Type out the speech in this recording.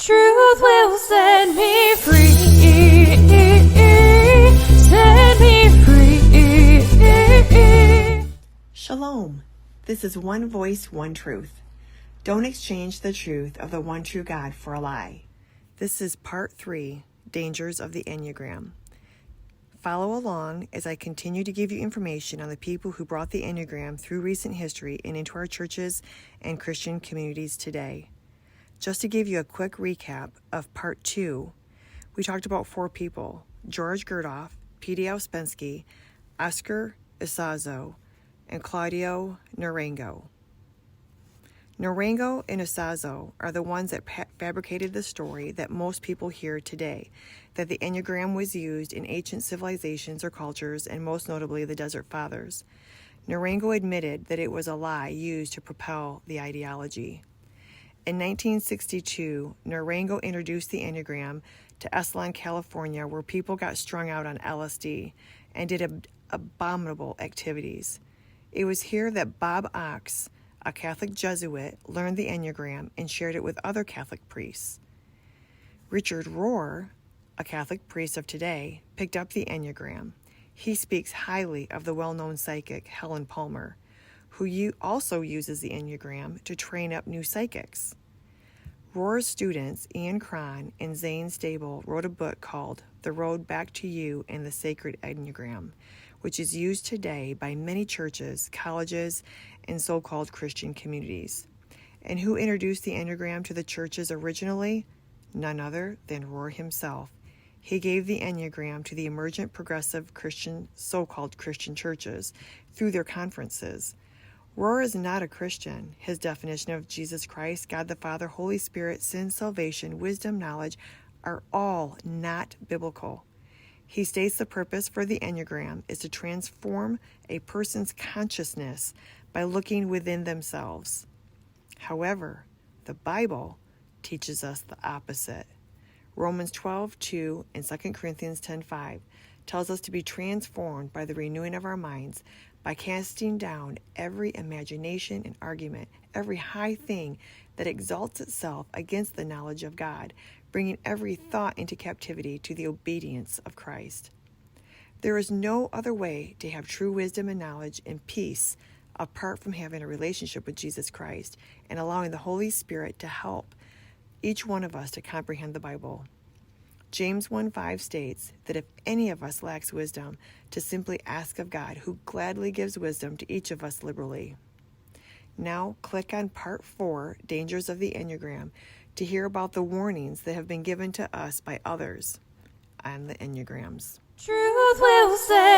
Truth will set me free. Set me free. Shalom. This is One Voice, One Truth. Don't exchange the truth of the one true God for a lie. This is part 3, Dangers of the Enneagram. Follow along as I continue to give you information on the people who brought the Enneagram through recent history and into our churches and Christian communities today. Just to give you a quick recap of part 2, we talked about 4 people: George Gerdoff, P.D. Ouspensky, Oscar Isazo, and Claudio Narango. Narango and Isazo are the ones that fabricated the story that most people hear today, that the Enneagram was used in ancient civilizations or cultures, and most notably the Desert Fathers. Narango admitted that it was a lie used to propel the ideology. In 1962, Narango introduced the Enneagram to Esalen, California, where people got strung out on LSD and did abominable activities. It was here that Bob Ox, a Catholic Jesuit, learned the Enneagram and shared it with other Catholic priests. Richard Rohr, a Catholic priest of today, picked up the Enneagram. He speaks highly of the well-known psychic Helen Palmer, who also uses the Enneagram to train up new psychics. Rohr's students, Ian Cron and Zane Stable, wrote a book called The Road Back to You and the Sacred Enneagram, which is used today by many churches, colleges, and so-called Christian communities. And who introduced the Enneagram to the churches originally? None other than Rohr himself. He gave the Enneagram to the emergent progressive Christian, so-called Christian churches through their conferences. Rohr is not a Christian. His definition of Jesus Christ, God the Father, Holy Spirit, sin, salvation, wisdom, knowledge are all not biblical. He states the purpose for the Enneagram is to transform a person's consciousness by looking within themselves. However, the Bible teaches us the opposite. Romans 12:2 and 2 Corinthians 10:5 tells us to be transformed by the renewing of our minds, by casting down every imagination and argument, every high thing that exalts itself against the knowledge of God, bringing every thought into captivity to the obedience of Christ. There is no other way to have true wisdom and knowledge and peace apart from having a relationship with Jesus Christ and allowing the Holy Spirit to help each one of us to comprehend the Bible. James 1:5 states that if any of us lacks wisdom, to simply ask of God, who gladly gives wisdom to each of us liberally. Now click on Part 4, Dangers of the Enneagram, to hear about the warnings that have been given to us by others on the Enneagrams. Truth will set